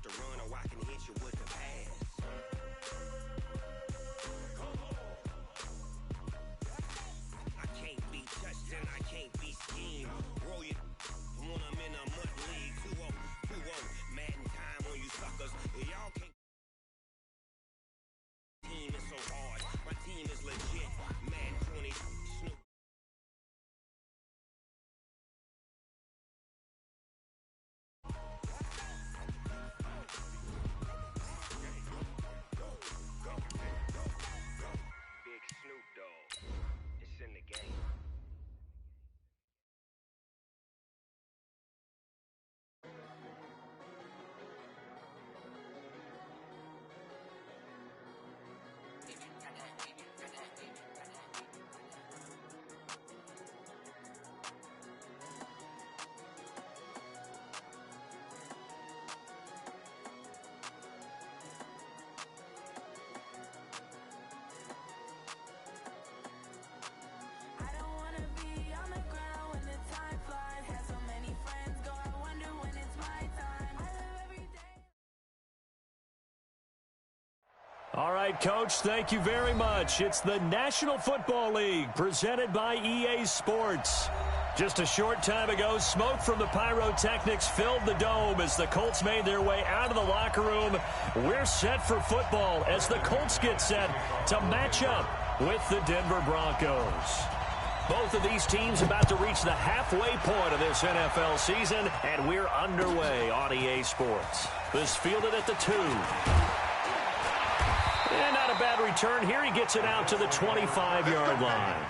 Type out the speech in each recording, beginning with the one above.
with the run, or I can hit you with the pass. I can't be touched and I can't be schemed. Roll you when I'm in a mud league. 2-0, 2-0, Madden time on you suckers. Y'all can't. Team is so hard. My team is legit. Madden 20, Snoop. Big Snoop Dogg. It's in the game. All right, Coach, thank you very much. It's the National Football League presented by EA Sports. Just a short time ago, smoke from the pyrotechnics filled the dome as the Colts made their way out of the locker room. We're set for football as the Colts get set to match up with the Denver Broncos. Both of these teams about to reach the halfway point of this NFL season, and we're underway on EA Sports. This fielded at the 2. And not a bad return here. He gets it out to the 25-yard line.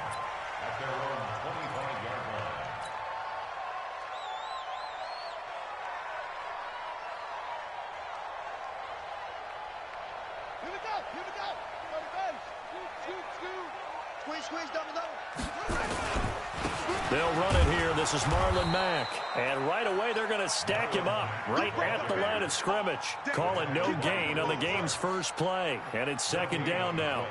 Here we go. Go to base. Shoot. Squeeze, double. They'll run it here. This is Marlon Mack. And right away, they're going to stack him up right at the line of scrimmage. Call it no gain on the game's first play. And it's second down now.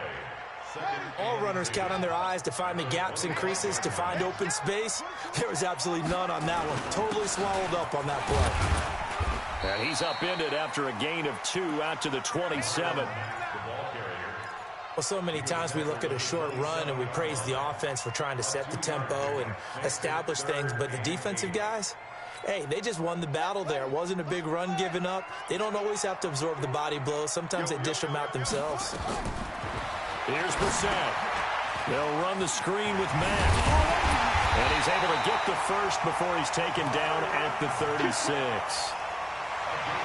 All runners count on their eyes to find the gaps and creases, to find open space. There was absolutely none on that one. Totally swallowed up on that play. And he's upended after a gain of 2 out to the 27. Well, so many times we look at a short run and we praise the offense for trying to set the tempo and establish things, but the defensive guys, hey, they just won the battle there. It wasn't a big run given up. They don't always have to absorb the body blows. Sometimes they dish them out themselves. Here's Brissett. They'll run the screen with Mack. And he's able to get the first before he's taken down at the 36.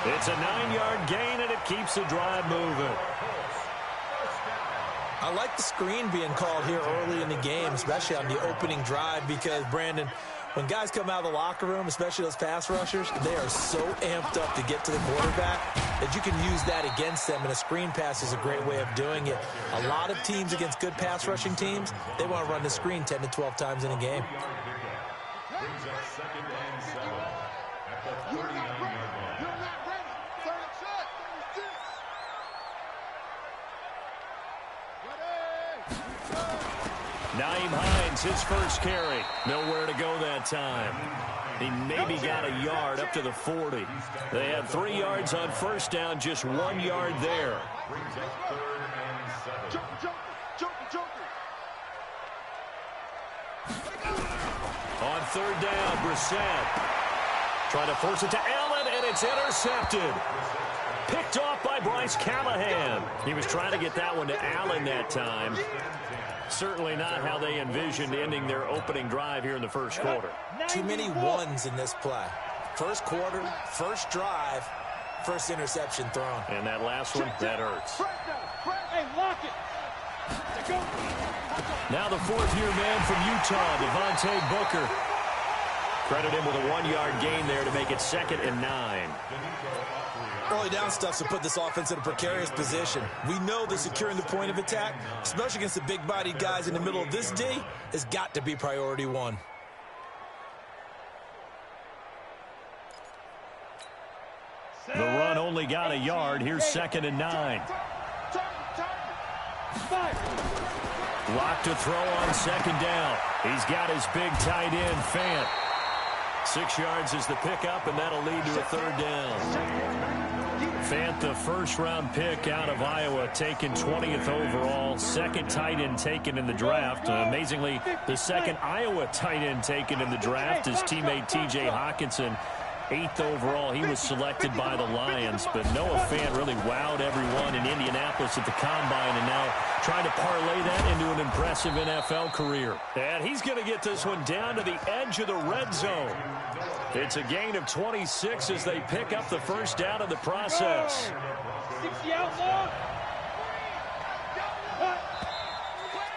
It's a 9-yard gain, and it keeps the drive moving. I like the screen being called here early in the game, especially on the opening drive, because, Brandon, when guys come out of the locker room, especially those pass rushers, they are so amped up to get to the quarterback that you can use that against them, and a screen pass is a great way of doing it. A lot of teams against good pass rushing teams, they want to run the screen 10 to 12 times in a game. Brings up second and 7 at the 39-yard line. Naeem Hines, his first carry. Nowhere to go that time. He maybe got a yard up to the 40. They had 3 yards on first down, just 1 yard there. Brings up third and 7. On third down, Brissett trying to force it to Allen, and it's intercepted. Picked off by Bryce Callahan. He was trying to get that one to Allen that time. Certainly not how they envisioned ending their opening drive here in the first quarter. Too many ones in this play. First quarter, first drive, first interception thrown. And that last one, that hurts. Hey, lock it. Now the fourth-year man from Utah, Devontae Booker. Credit him with a 1-yard gain there to make it 2nd and 9. Early down stuff to put this offense in a precarious position. We know that securing the point of attack, especially against the big-bodied guys in the middle of this D, has got to be priority one. The run only got a yard. Here's 2nd and 9. Lock to throw on 2nd down. He's got his big tight end, Fant. 6 yards is the pickup, and that'll lead to a third down. Fant, the first-round pick out of Iowa, taken 20th overall. Second tight end taken in the draft. Amazingly, the second Iowa tight end taken in the draft, his teammate T.J. Hawkinson. 8th overall, he was selected by the Lions, but Noah Fant really wowed everyone in Indianapolis at the Combine, and now trying to parlay that into an impressive NFL career. And he's going to get this one down to the edge of the red zone. It's a gain of 26 as they pick up the first down in the process. 60 outlaw.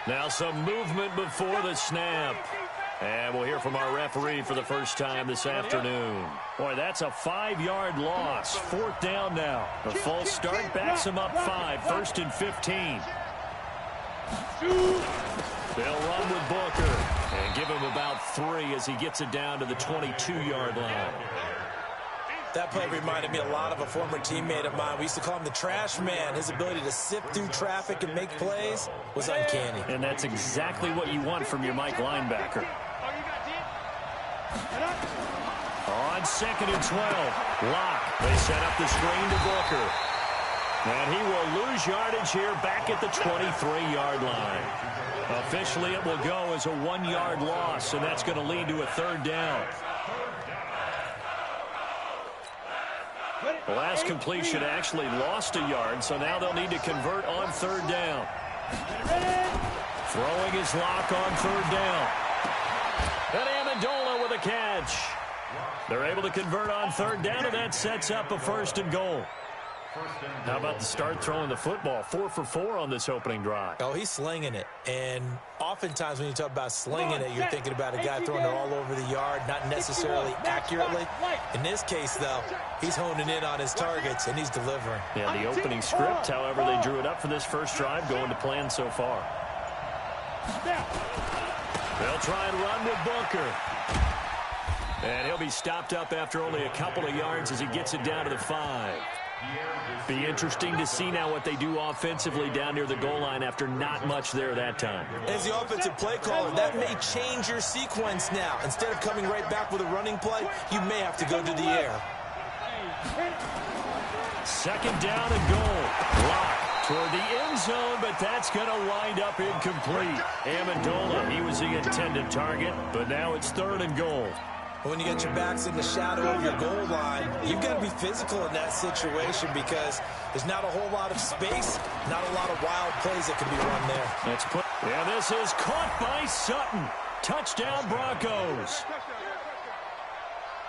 Now some movement before the snap. And we'll hear from our referee for the first time this afternoon. Boy, that's a 5-yard loss. 4th down now. The false start backs him up 5. 1st and 15. They'll run with Booker and give him about 3 as he gets it down to the 22-yard line. That play reminded me a lot of a former teammate of mine. We used to call him the trash man. His ability to sift through traffic and make plays was uncanny. And that's exactly what you want from your Mike linebacker. On 2nd and 12, Locke. They set up the screen to Booker. And he will lose yardage here back at the 23-yard line. Officially, it will go as a 1-yard loss, and that's going to lead to a third down. The last completion actually lost a yard, so now they'll need to convert on 3rd down. Throwing his Locke on 3rd down. And Amendola with a catch. They're able to convert on 3rd down, and that sets up a 1st and goal. How about the start throwing the football? 4 for 4 on this opening drive. Oh, he's slinging it. And oftentimes when you talk about slinging it, you're thinking about a guy throwing it all over the yard, not necessarily accurately. In this case, though, he's honing in on his targets, and he's delivering. Yeah, the opening script, however, they drew it up for this first drive, going to plan so far. They'll try and run with Booker. And he'll be stopped up after only a couple of yards as he gets it down to the 5. Be interesting to see now what they do offensively down near the goal line after not much there that time. As the offensive play caller, that may change your sequence now. Instead of coming right back with a running play, you may have to go to the air. 2nd down and goal. Locke toward the end zone, but that's going to wind up incomplete. Amendola, he was the intended target, but now it's 3rd and goal. When you get your backs in the shadow of your goal line, you've got to be physical in that situation because there's not a whole lot of space, not a lot of wild plays that can be run there. Yeah, this is caught by Sutton. Touchdown, Broncos.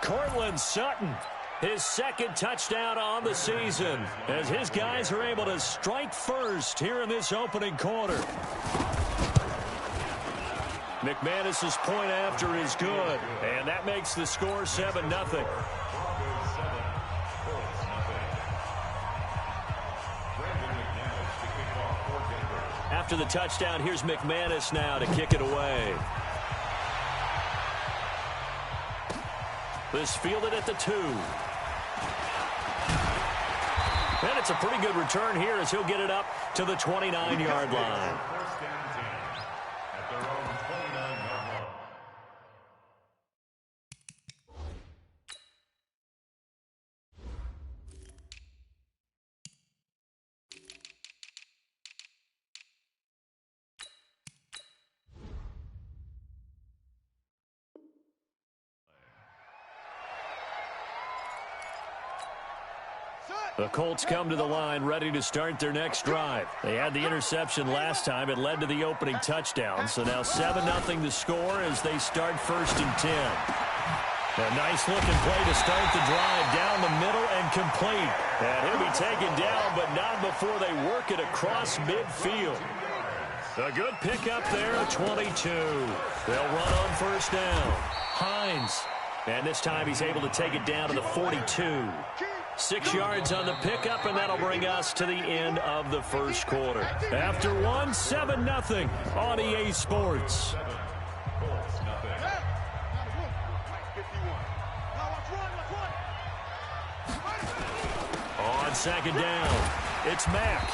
Cortland Sutton, his 2nd touchdown on the season, as his guys are able to strike first here in this opening quarter. McManus's point after is good, and that makes the score 7-0. After the touchdown, here's McManus now to kick it away. This fielded at the 2. And it's a pretty good return here as he'll get it up to the 29-yard line. The Colts come to the line ready to start their next drive. They had the interception last time. It led to the opening touchdown. So now 7-0 the score as they start 1st and 10. A nice-looking play to start the drive down the middle and complete. And he'll be taken down, but not before they work it across midfield. A good pickup there at 22. They'll run on 1st down. Hines. And this time he's able to take it down to the 42. 6 yards on the pickup, and that'll bring us to the end of the first quarter. After 7-0 on EA Sports. On 2nd down, it's Mack.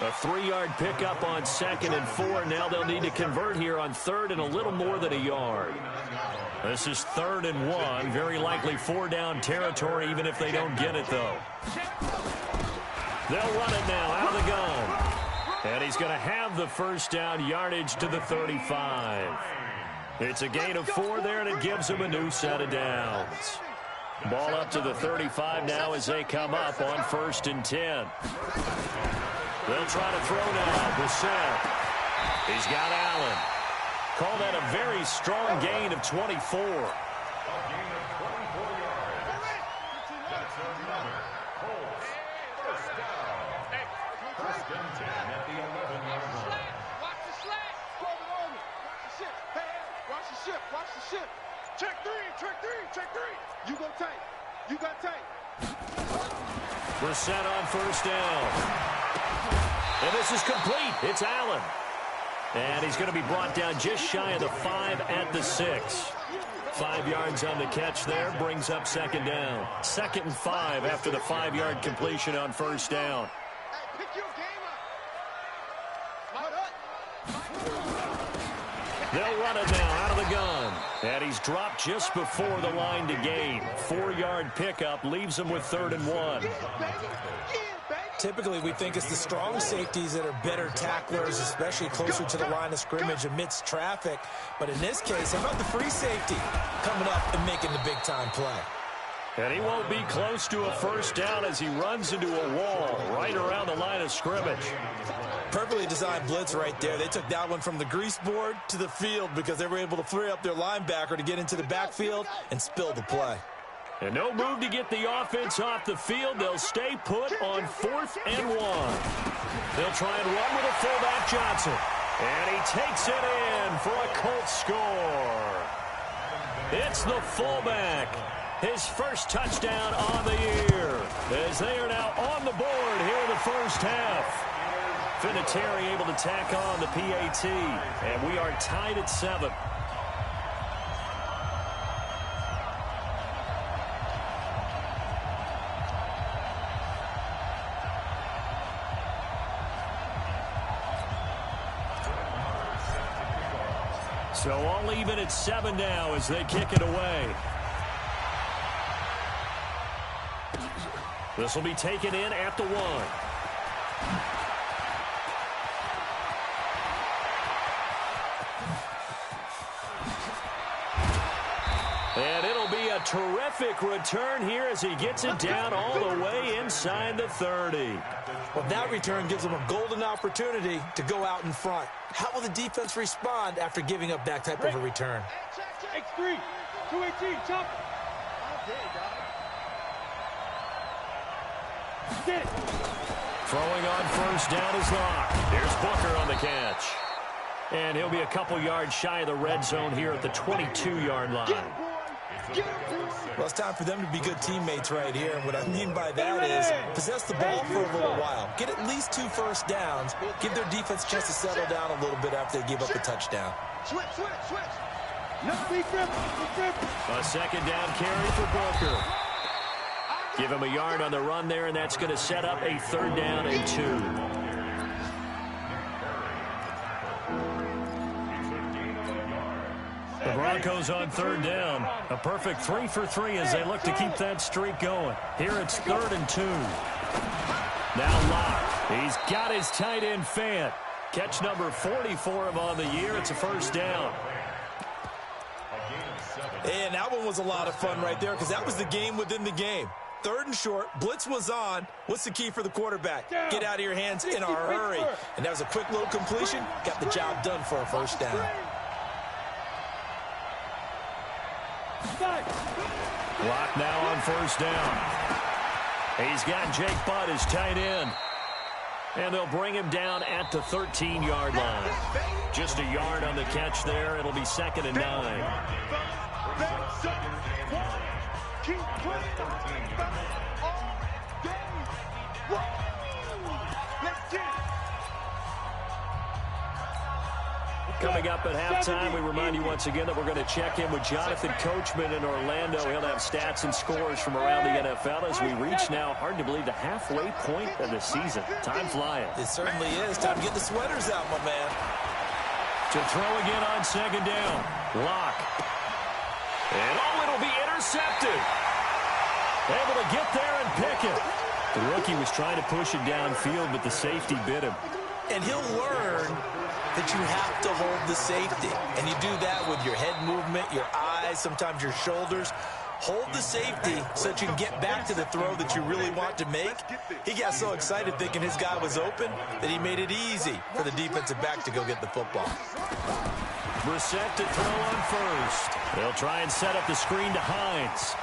A 3-yard pickup on 2nd and 4. Now they'll need to convert here on 3rd and a little more than a yard. This is 3rd and 1. Very likely 4-down territory, even if they don't get it, though. They'll run it now out of the gun. And he's going to have the first down, yardage to the 35. It's a gain of 4 there, and it gives him a new set of downs. Ball up to the 35 now as they come up on 1st and 10. They'll try to throw now. Brissett. He's got Allen. Call that a very strong gain of 24. Watch the ship. Check three. You go tight. You got tight. Brissett on 1st down. And this is complete. It's Allen. And he's going to be brought down just shy of the 5 at the 6. 5 yards on the catch there. Brings up 2nd down. 2nd and 5 after the 5-yard completion on 1st down. Hey, pick your game up. They'll run it now out of the gun. And he's dropped just before the line to gain. 4-yard pickup leaves him with 3rd and 1. Typically, we think it's the strong safeties that are better tacklers, especially closer to the line of scrimmage amidst traffic. But in this case, how about the free safety coming up and making the big-time play? And he won't be close to a first down as he runs into a wall right around the line of scrimmage. Perfectly designed blitz right there. They took that one from the grease board to the field because they were able to free up their linebacker to get into the backfield and spill the play. And no move to get the offense off the field. They'll stay put on 4th and 1. They'll try and run with a fullback, Johnson. And he takes it in for a Colts score. It's the fullback. His first touchdown on the year as they are now on the board here in the first half. Vinatieri able to tack on the PAT, and we are tied at 7. So all even at 7 now as they kick it away. This will be taken in at the 1. And it'll be a terrific return here as he gets it down all the way inside the 30. Well, that return gives them a golden opportunity to go out in front. How will the defense respond after giving up that type of a return? X3, 218, jump. Throwing on first down is Locke. Here's Booker on the catch. And he'll be a couple yards shy of the red zone here at the 22-yard line. Well, it's time for them to be good teammates right here. And what I mean by that is possess the ball for a little while. Get at least 2 first downs. Give their defense a chance to settle down a little bit after they give up the touchdown. Switch. No, be grip. A second down carry for Booker. Give him a yard on the run there, and that's going to set up a 3rd down and 2. The Broncos on 3rd down. A perfect 3 for 3 as they look to keep that streak going. Here it's 3rd and 2. Now Locke. He's got his tight end Fant. Catch number 40 for him on the year. It's a first down. And that one was a lot of fun right there because that was the game within the game. 3rd and short. Blitz was on. What's the key for the quarterback? Get out of your hands in a hurry. And that was a quick little completion. Got the job done for a first down. Lock now on first down. He's got Jake Butt as tight end. And they'll bring him down at the 13-yard line. Just a yard on the catch there. It'll be 2nd and 9. Coming up at halftime, we remind you once again that we're going to check in with Jonathan Coachman in Orlando. He'll have stats and scores from around the NFL as we reach now, hard to believe, the halfway point of the season. Time flying. It certainly is. Time to get the sweaters out, my man. To throw again on 2nd down. Locke. And it'll be intercepted. Able to get there and pick it. The rookie was trying to push it downfield, but the safety bit him. And he'll learn that you have to hold the safety. And you do that with your head movement, your eyes, sometimes your shoulders. Hold the safety so that you can get back to the throw that you really want to make. He got so excited thinking his guy was open that he made it easy for the defensive back to go get the football. Brissett to throw on first. They'll try and set up the screen to Hines.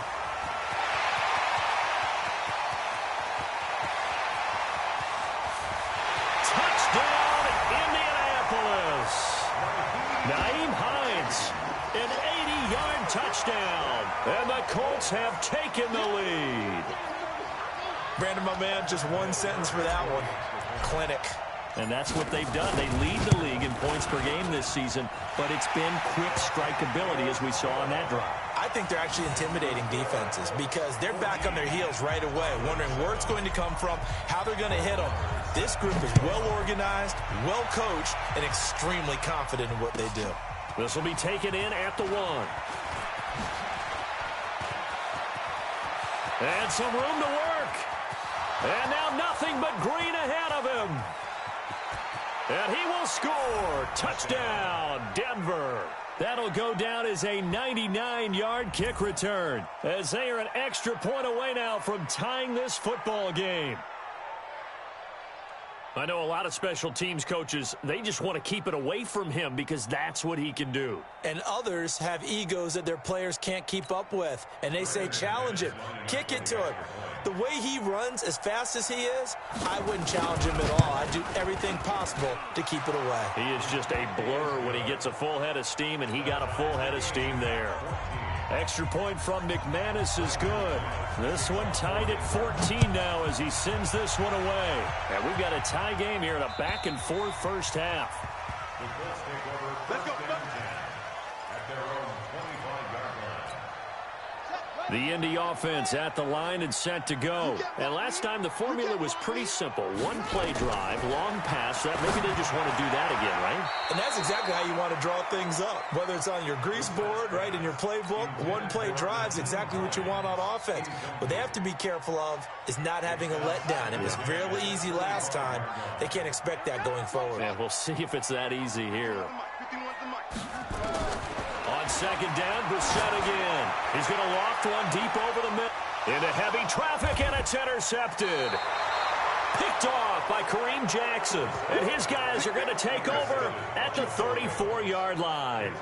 Touchdown, Indianapolis. Naeem Hines, an 80-yard touchdown. And the Colts have taken the lead. Brandon, my man, just one sentence for that one. Clinic. And that's what they've done. They lead the league in points per game this season, but it's been quick strikeability as we saw on that drive. I think they're actually intimidating defenses because they're back on their heels right away, wondering where it's going to come from, how they're going to hit them. This group is well organized, well coached, and extremely confident in what they do. This will be taken in at the 1. And some room to work. And now nothing but green ahead of him. And he will score. Touchdown, Denver. That'll go down as a 99-yard kick return, as they are an extra point away now from tying this football game. I know a lot of special teams coaches, they just want to keep it away from him because that's what he can do. And others have egos that their players can't keep up with. And they say, challenge him, kick it to him. The way he runs as fast as he is, I wouldn't challenge him at all. I'd do everything possible to keep it away. He is just a blur when he gets a full head of steam, and he got a full head of steam there. Extra point from McManus is good. This one tied at 14 now as he sends this one away. And we've got a tie game here in a back-and-forth first half. Let's go. The Indy offense at the line and set to go. And last time the formula was pretty simple. One-play drive, long pass. Maybe they just want to do that again, right? And that's exactly how you want to draw things up. Whether it's on your grease board, right, in your playbook, one-play drive's exactly what you want on offense. What they have to be careful of is not having a letdown. It was fairly easy last time. They can't expect that going forward. Yeah, we'll see if it's that easy here. On second down, Brissett again. He's going to loft one deep over the middle. Into heavy traffic, and it's intercepted. Picked off by Kareem Jackson. And his guys are going to take over at the 34-yard line.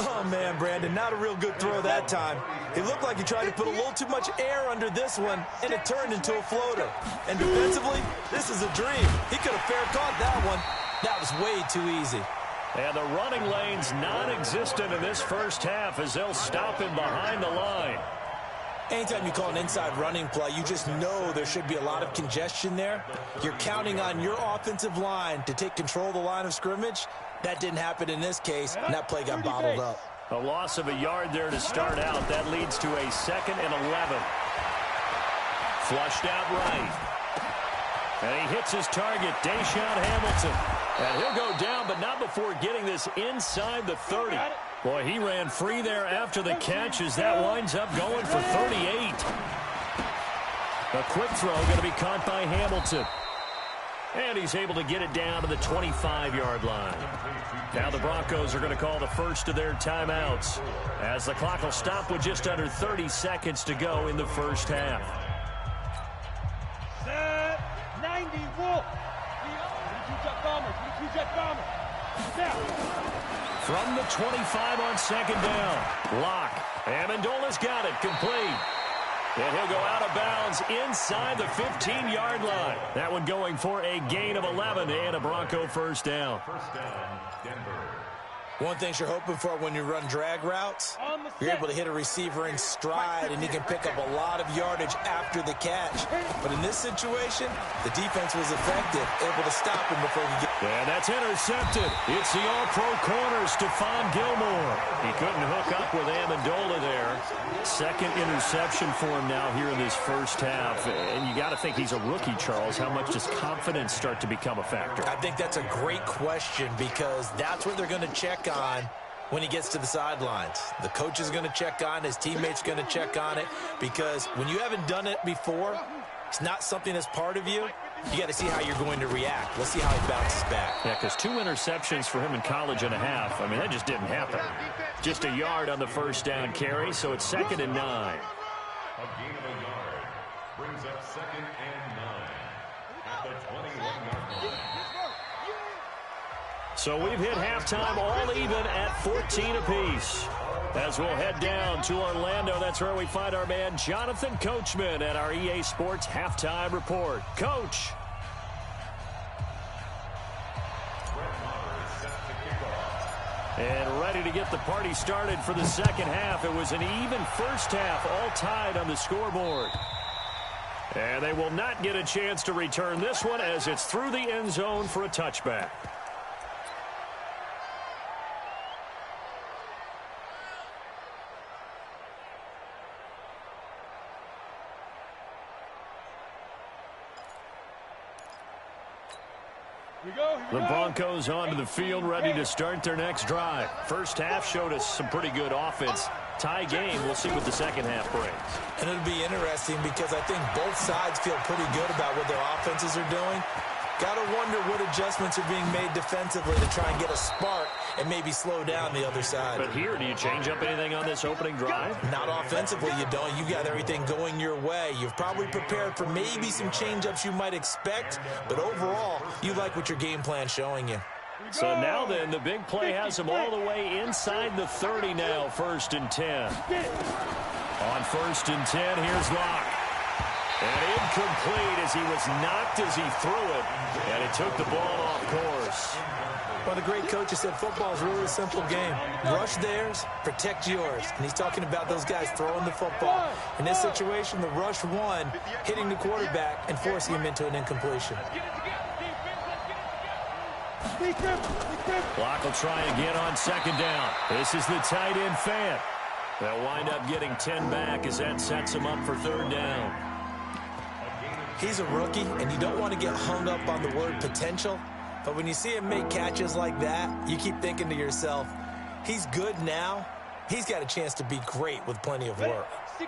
Oh, man, Brandon, not a real good throw that time. It looked like he tried to put a little too much air under this one, and it turned into a floater. And defensively, this is a dream. He could have fair caught that one. That was way too easy. And the running lane's non-existent in this first half as they'll stop him behind the line. Anytime you call an inside running play, you just know there should be a lot of congestion there. You're counting on your offensive line to take control of the line of scrimmage. That didn't happen in this case, and that play got bottled up. A loss of a yard there to start out. That leads to a 2nd and 11. Flushed out right. And he hits his target, Deshaun Hamilton. And he'll go down, but not before getting this inside the 30. Boy, he ran free there after the catch as that winds up going for 38. A quick throw going to be caught by Hamilton. And he's able to get it down to the 25-yard line. Now the Broncos are going to call the first of their timeouts as the clock will stop with just under 30 seconds to go in the first half. Set 90 Wolf. From the 25 on second down. Block. Amendola's got it. Complete. And he'll go out of bounds inside the 15-yard line. That one going for a gain of 11 and a Bronco first down. One thing you're hoping for when you run drag routes, you're able to hit a receiver in stride, and he can pick up a lot of yardage after the catch. But in this situation, the defense was effective, able to stop him before he gets... And that's intercepted. It's the all-pro corner, Stephon Gilmore. He couldn't hook up with Amendola there. Second interception for him now here in this first half. And you got to think he's a rookie, Charles. How much does confidence start to become a factor? I think that's a great question because that's what they're going to check on when he gets to the sidelines. The coach is going to check on it. His teammates are going to check on it, because when you haven't done it before, it's not something that's part of you. You got to see how you're going to react. Let's see how he bounces back. Yeah, because 2 interceptions for him in college and a half. I mean, that just didn't happen. Just a yard on the first down carry, so it's 2nd and 9. A gain of a yard brings up 2nd and 9 at the 21-yard line. So we've hit halftime all even at 14 apiece. As we'll head down to Orlando, that's where we find our man Jonathan Coachman at our EA Sports Halftime Report. Coach. And ready to get the party started for the second half. It was an even first half, all tied on the scoreboard. And they will not get a chance to return this one as it's through the end zone for a touchback. The Broncos onto the field, ready to start their next drive. First half showed us some pretty good offense. Tie game. We'll see what the second half brings. And it'll be interesting because I think both sides feel pretty good about what their offenses are doing. Got to wonder what adjustments are being made defensively to try and get a spark and maybe slow down the other side. But here, do you change up anything on this opening drive? Not offensively, you don't. You got everything going your way. You've probably prepared for maybe some change-ups you might expect, but overall, you like what your game plan's showing you. So now then, the big play has them all the way inside the 30 now, 1st and 10. On 1st and 10, here's Locke. And incomplete as he was knocked as he threw it. And he took the ball off course. Well, the great coach has said football is really a simple game. Rush theirs, protect yours. And he's talking about those guys throwing the football. In this situation, the rush won, hitting the quarterback and forcing him into an incompletion. Clock will try again on 2nd down. This is the tight end Fant. They'll wind up getting 10 back as that sets him up for 3rd down. He's a rookie, and you don't want to get hung up on the word potential. But when you see him make catches like that, you keep thinking to yourself, he's good now. He's got a chance to be great with plenty of work.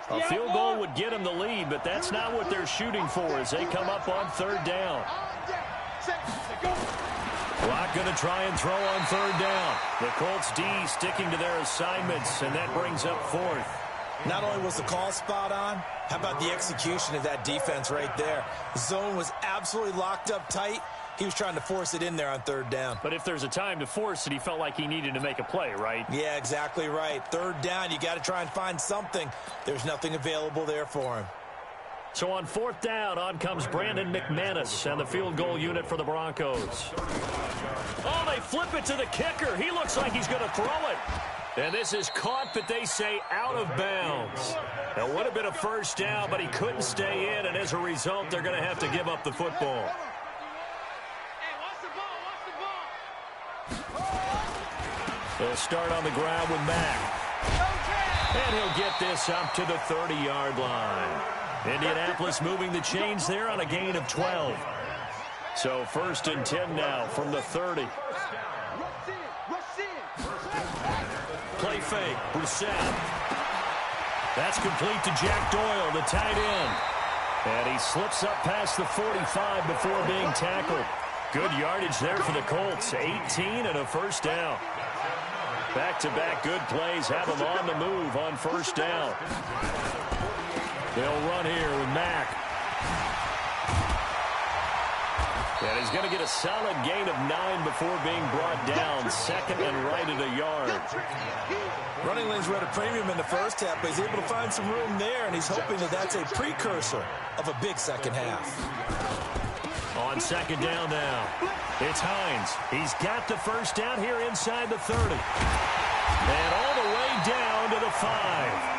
A field goal would get him the lead, but that's not what they're shooting for as they come up on 3rd down. Clock going to try and throw on 3rd down. The Colts D sticking to their assignments, and that brings up 4th. Not only was the call spot on, how about the execution of that defense right there? The zone was absolutely locked up tight. He was trying to force it in there on 3rd down. But if there's a time to force it, he felt like he needed to make a play, right? Yeah, exactly right. 3rd down, you got to try and find something. There's nothing available there for him. So on 4th down, on comes Brandon McManus and the field goal unit for the Broncos. Oh, they flip it to the kicker. He looks like he's going to throw it. And this is caught, but they say out of bounds. It would have been a 1st down, but he couldn't stay in, and as a result, they're going to have to give up the football. They'll start on the ground with Mack. And he'll get this up to the 30-yard line. Indianapolis moving the chains there on a gain of 12. So 1st and 10 now from the 30. Play fake, Brissett. That's complete to Jack Doyle, the tight end. And he slips up past the 45 before being tackled. Good yardage there for the Colts. 18 and a 1st down. Back-to-back good plays have them on the move on 1st down. They'll run here with Mack. And he's going to get a solid gain of 9 before being brought down. 2nd and right at a yard. Running lanes were at a premium in the first half, but he's able to find some room there, and he's hoping that that's a precursor of a big second half. On 2nd down now, it's Hines. He's got the 1st down here inside the 30. And all the way down to the 5.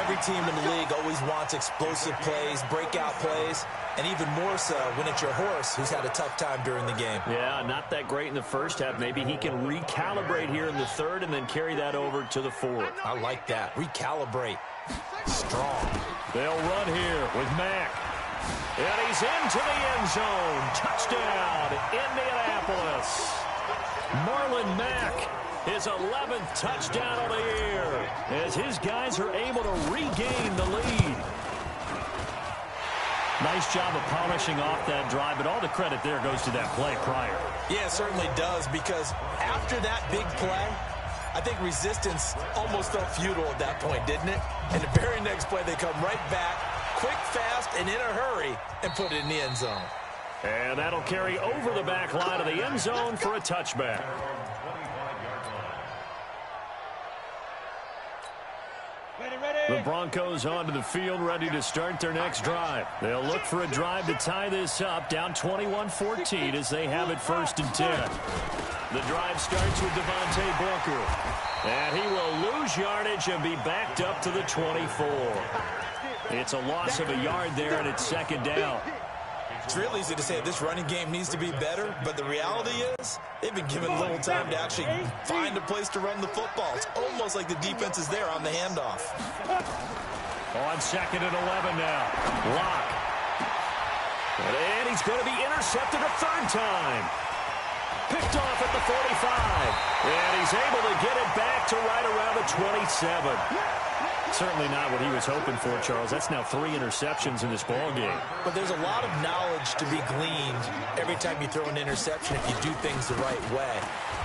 Every team in the league always wants explosive plays, breakout plays, and even more so when it's your horse who's had a tough time during the game. Yeah, not that great in the first half. Maybe he can recalibrate here in the 3rd and then carry that over to the 4th. I like that. Recalibrate. Strong. They'll run here with Mack. And he's into the end zone. Touchdown, Indianapolis. Marlon Mack his 11th touchdown of the year, as his guys are able to regain the lead. Nice job of polishing off that drive, but all the credit there goes to that play prior. Yeah, it certainly does, because after that big play, I think resistance almost felt futile at that point, didn't it? And the very next play, they come right back, quick, fast, and in a hurry, and put it in the end zone. And that'll carry over the back line of the end zone for a touchback. The Broncos onto the field, ready to start their next drive. They'll look for a drive to tie this up, down 21-14 as they have it 1st and 10. The drive starts with Devontae Booker. And he will lose yardage and be backed up to the 24. It's a loss of a yard there, and it's 2nd down. It's real easy to say this running game needs to be better, but the reality is they've been given little time to actually find a place to run the football. It's almost like the defense is there on the handoff. On 2nd and 11 now. Lock. And he's going to be intercepted a 3rd time. Picked off at the 45. And he's able to get it back to right around the 27. Certainly not what he was hoping for, Charles. That's now 3 interceptions in this ball game. But there's a lot of knowledge to be gleaned every time you throw an interception if you do things the right way.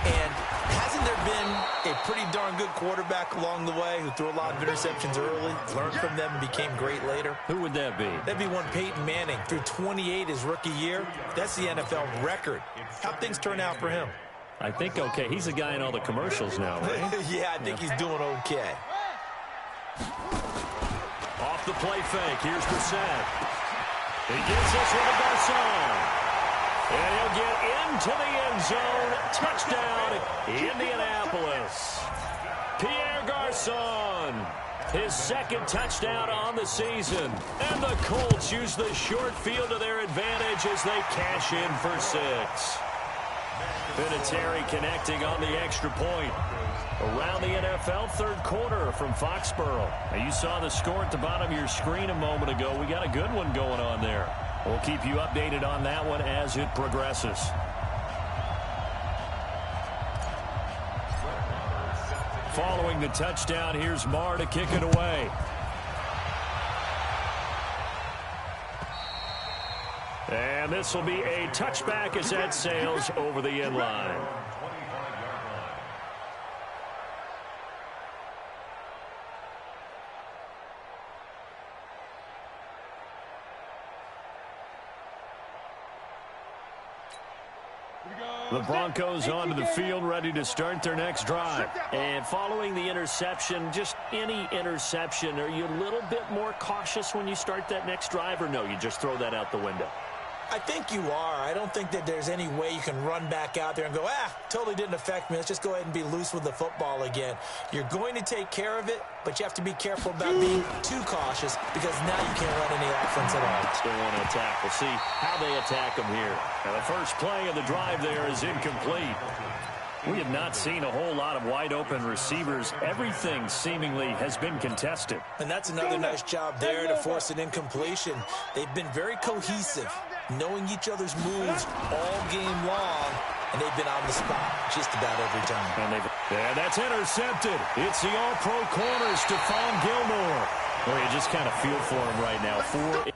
And hasn't there been a pretty darn good quarterback along the way who threw a lot of interceptions early, learned from them, and became great later? Who would that be? That'd be one Peyton Manning. Threw 28 his rookie year. That's the NFL record. How'd things turn out for him? I think okay. He's the guy in all the commercials now, right? Yeah, I think he's doing okay. Off the play fake. Here's Brissett. He gives this one to Garcon. And he'll get into the end zone. Touchdown, Indianapolis. Pierre Garcon. His 2nd touchdown on the season. And the Colts use the short field to their advantage as they cash in for 6. Vinatieri connecting on the extra point. Around the NFL, 3rd quarter from Foxborough. Now, you saw the score at the bottom of your screen a moment ago. We got a good one going on there. We'll keep you updated on that one as it progresses. Following the touchdown, here's Marr to kick it away. And this will be a touchback as that sails over the end line. The Broncos onto the field, ready to start their next drive. And following the interception, just any interception, are you a little bit more cautious when you start that next drive, or no, you just throw that out the window? I think you are. I don't think that there's any way you can run back out there and go, totally didn't affect me. Let's just go ahead and be loose with the football again. You're going to take care of it, but you have to be careful about being too cautious because now you can't run any offense at all. Still want to attack. We'll see how they attack them here. Now, the first play of the drive there is incomplete. We have not seen a whole lot of wide-open receivers. Everything seemingly has been contested. And that's another nice job there to force an incompletion. They've been very cohesive, knowing each other's moves all game long, and they've been on the spot just about every time. And that's intercepted. It's the all-pro corner, Stephon Gilmore. Well, you just kind of feel for him right now. 4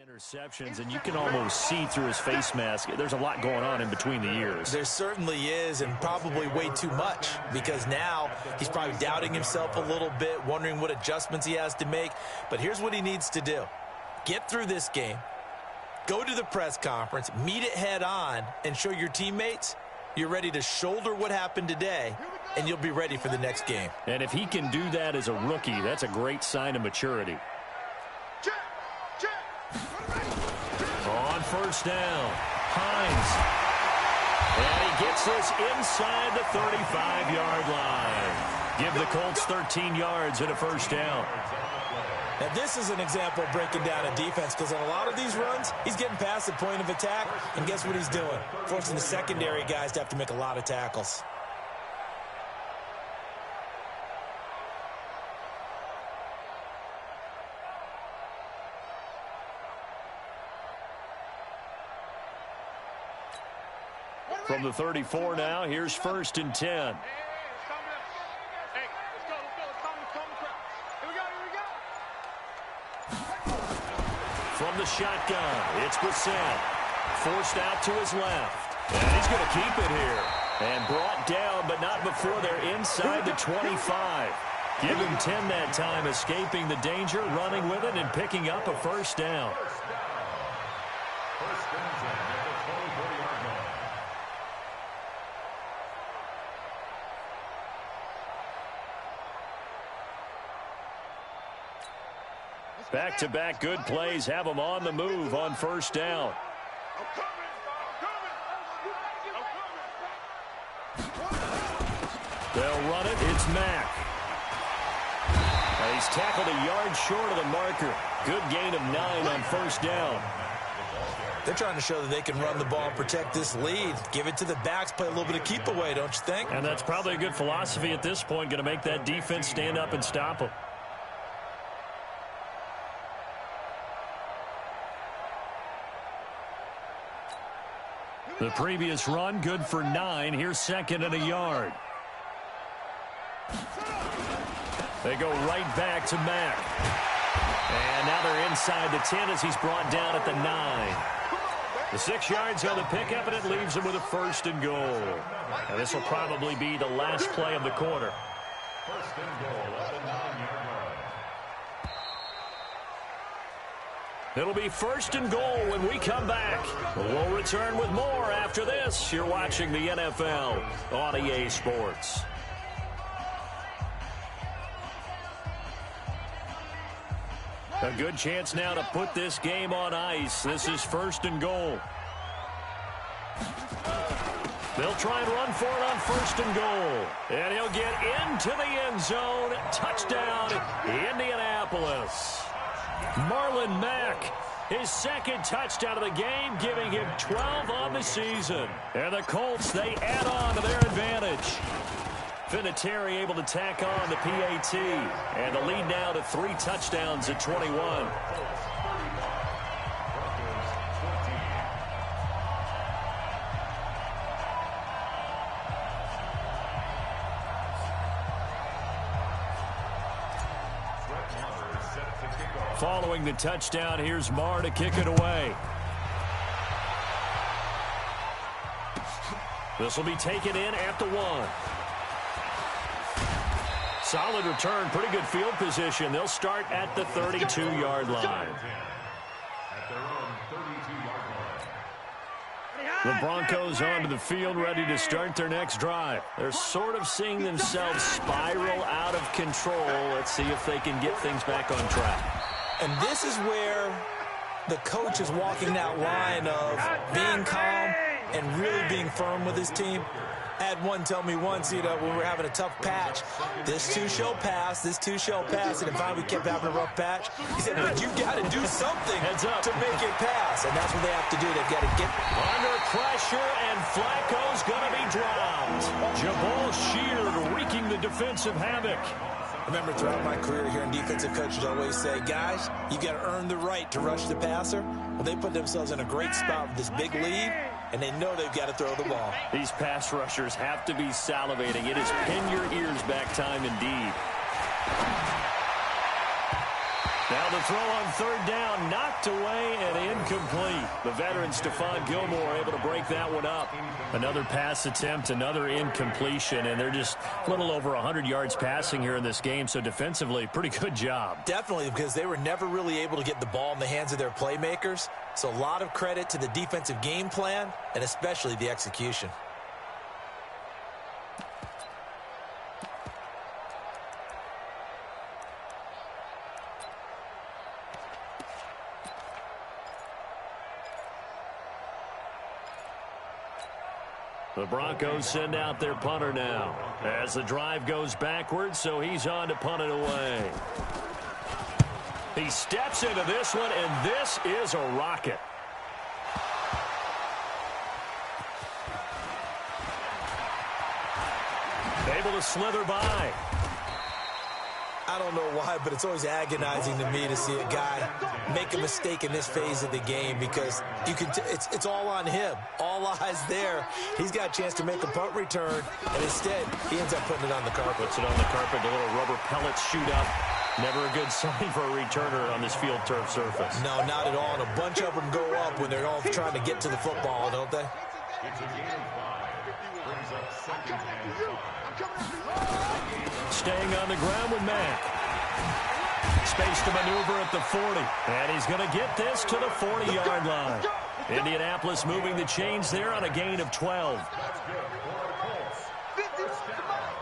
interceptions, and you can almost see through his face mask. There's a lot going on in between the ears. There certainly is, and probably way too much, because now he's probably doubting himself a little bit, wondering what adjustments he has to make. But here's what he needs to do. Get through this game, go to the press conference, meet it head on, and show your teammates you're ready to shoulder what happened today, and you'll be ready for the next game. And if he can do that as a rookie, that's a great sign of maturity. On 1st down, Hines. And he gets this inside the 35-yard line. Give the Colts 13 yards and a 1st down. Now, this is an example of breaking down a defense, because on a lot of these runs, he's getting past the point of attack, and guess what he's doing? Forcing the secondary guys to have to make a lot of tackles. From the 34 now, here's 1st and 10. From the shotgun, it's Brissett. Forced out to his left. And he's going to keep it here. And brought down, but not before they're inside the 25. Give him 10 that time, escaping the danger, running with it, and picking up a 1st down. First and 10 at the 24-yard line. Back-to-back good plays have them on the move on 1st down. They'll run it. It's Mack. He's tackled a yard short of the marker. Good gain of 9 on 1st down. They're trying to show that they can run the ball and protect this lead. Give it to the backs, play a little bit of keep away, don't you think? And that's probably a good philosophy at this point, going to make that defense stand up and stop them. The previous run, good for 9. Here's 2nd and a yard. They go right back to Mack. And now they're inside the 10 as he's brought down at the 9. The 6 yards on the pickup, and it leaves them with a 1st and goal. And this will probably be the last play of the quarter. 1st and goal at the 9-yard line. It'll be 1st and goal when we come back. We'll return with more after this. You're watching the NFL on EA Sports. A good chance now to put this game on ice. This is 1st and goal. They'll try and run for it on 1st and goal. And he'll get into the end zone. Touchdown, Indianapolis. Marlon Mack, his 2nd touchdown of the game, giving him 12 on the season. And the Colts, they add on to their advantage. Vinatieri able to tack on the PAT. And the lead now to 3 touchdowns at 21. Following the touchdown, here's Marr to kick it away. This will be taken in at the 1. Solid return, pretty good field position. They'll start at the 32-yard line. At their own 32-yard line. The Broncos onto the field, ready to start their next drive. They're sort of seeing themselves spiral out of control. Let's see if they can get things back on track. And this is where the coach is walking that line of being calm and really being firm with his team. I had one tell me once, when we were having a tough patch, this too shall pass, this too shall pass, and finally we kept having a rough patch. He said, but you got to do something to make it pass, and that's what they have to do. They've got to get under pressure, and Flacco's going to be dropped. Jabal Sheard wreaking the defensive havoc. Remember, throughout my career, hearing defensive coaches always say, guys, you got to earn the right to rush the passer. Well, they put themselves in a great spot with this big lead, and they know they've got to throw the ball. These pass rushers have to be salivating. It is pin your ears back time indeed. Now the throw on 3rd down, knocked away and incomplete. The veteran Stephon Gilmore able to break that one up. Another pass attempt, another incompletion, and they're just a little over 100 yards passing here in this game, so defensively, pretty good job. Definitely, because they were never really able to get the ball in the hands of their playmakers, so a lot of credit to the defensive game plan and especially the execution. The Broncos send out their punter now as the drive goes backwards, so he's on to punt it away. He steps into this one, and this is a rocket. Able to slither by. I don't know why, but it's always agonizing to me to see a guy make a mistake in this phase of the game because you can. It's all on him. All eyes there. He's got a chance to make a punt return, and instead he ends up putting it on the carpet. Puts it on the carpet. The little rubber pellets shoot up. Never a good sign for a returner on this field turf surface. No, not at all. And a bunch of them go up when they're all trying to get to the football, don't they? It's a gain of 5. Brings up second and 5. Staying on the ground with Mack. Space to maneuver at the 40. And he's going to get this to the 40-yard line. Indianapolis moving the chains there on a gain of 12. That's good for the Colts. First down.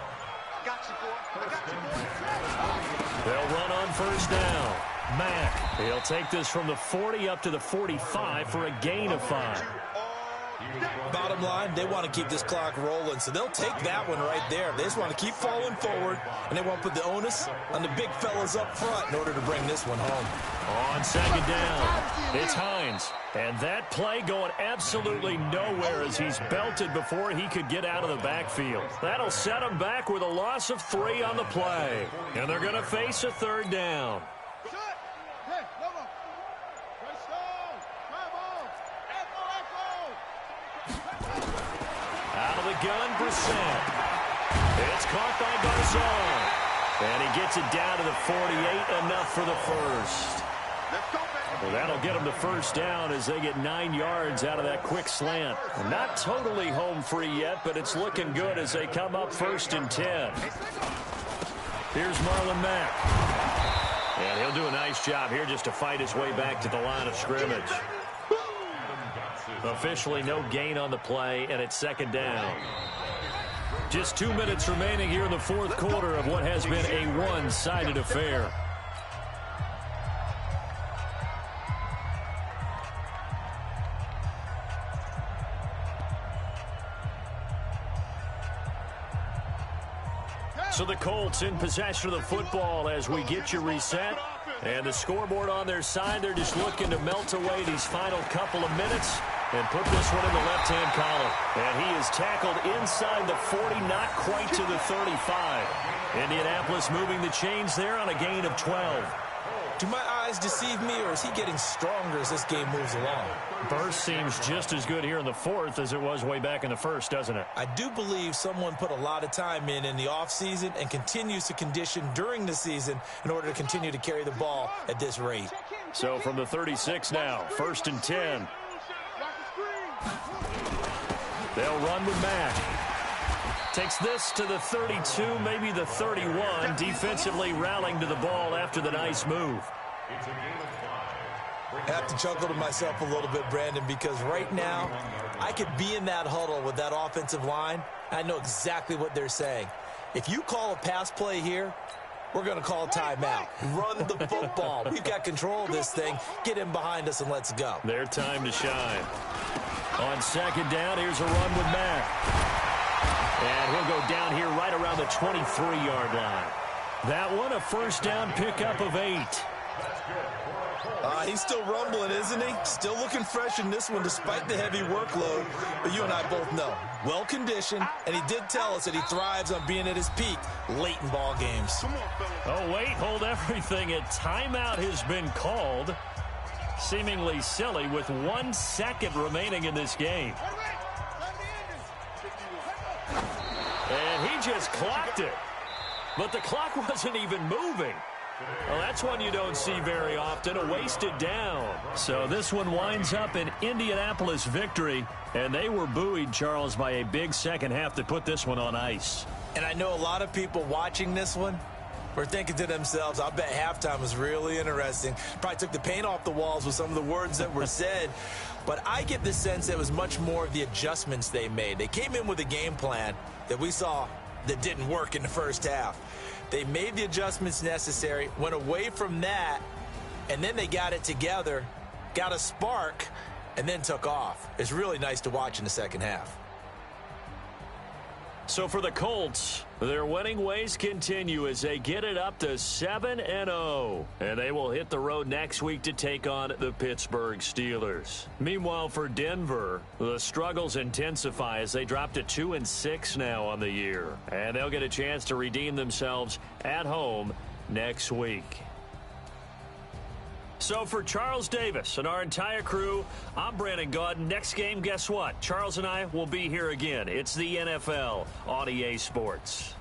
They'll run on first down. Mack, he'll take this from the 40 up to the 45 for a gain of 5. Bottom line, they want to keep this clock rolling, so they'll take that one right there. They just want to keep falling forward, and they want to put the onus on the big fellas up front in order to bring this one home. On second down, it's Hines. And that play going absolutely nowhere as he's belted before he could get out of the backfield. That'll set him back with a loss of 3 on the play. And they're going to face a third down. Out of the gun, Brissett. It's caught by Garzon. And he gets it down to the 48, enough for the first. Well, that'll get them to first down as they get 9 yards out of that quick slant. Not totally home free yet, but it's looking good as they come up first and 10. Here's Marlon Mack. And he'll do a nice job here just to fight his way back to the line of scrimmage. Officially no gain on the play, and it's second down. Just 2 minutes remaining here in the fourth quarter of what has been a one-sided affair. So the Colts in possession of the football as we get you reset. And the scoreboard on their side, they're just looking to melt away these final couple of minutes and put this one in the left-hand column. And he is tackled inside the 40, not quite to the 35. Indianapolis moving the chains there on a gain of 12. Do my eyes deceive me, or is he getting stronger as this game moves along? Burst seems just as good here in the fourth as it was way back in the first, doesn't it? I do believe someone put a lot of time in the offseason and continues to condition during the season in order to continue to carry the ball at this rate. So from the 36 now, first and 10. They'll run with Mack. Takes this to the 32, maybe the 31. Defensively rallying to the ball after the nice move. It's a gain of 5. I have to chuckle to myself a little bit, Brandon, because right now I could be in that huddle with that offensive line. I know exactly what they're saying. If you call a pass play here, we're going to call a timeout. Run the football. We've got control of this thing. Get in behind us and let's go. Their time to shine. On second down, here's a run with Mack. And he'll go down here right around the 23-yard line. That one, a first down pickup of 8. He's still rumbling, isn't he? Still looking fresh in this one despite the heavy workload. But you and I both know, well-conditioned, and he did tell us that he thrives on being at his peak late in ball games. Oh, wait, hold everything. A timeout has been called. Seemingly silly with 1 second remaining in this game. And he just clocked it. But the clock wasn't even moving. Well, that's one you don't see very often, a wasted down. So this one winds up an Indianapolis victory, and they were buoyed, Charles, by a big second half to put this one on ice. And I know a lot of people watching this one were thinking to themselves, I bet halftime was really interesting. Probably took the paint off the walls with some of the words that were said. But I get the sense that it was much more of the adjustments they made. They came in with a game plan that we saw that didn't work in the first half. They made the adjustments necessary, went away from that, and then they got it together, got a spark, and then took off. It's really nice to watch in the second half. So for the Colts, their winning ways continue as they get it up to 7-0. And they will hit the road next week to take on the Pittsburgh Steelers. Meanwhile, for Denver, the struggles intensify as they drop to 2-6 now on the year. And they'll get a chance to redeem themselves at home next week. So for Charles Davis and our entire crew, I'm Brandon Gaudin. Next game, guess what? Charles and I will be here again. It's the NFL on EA Sports.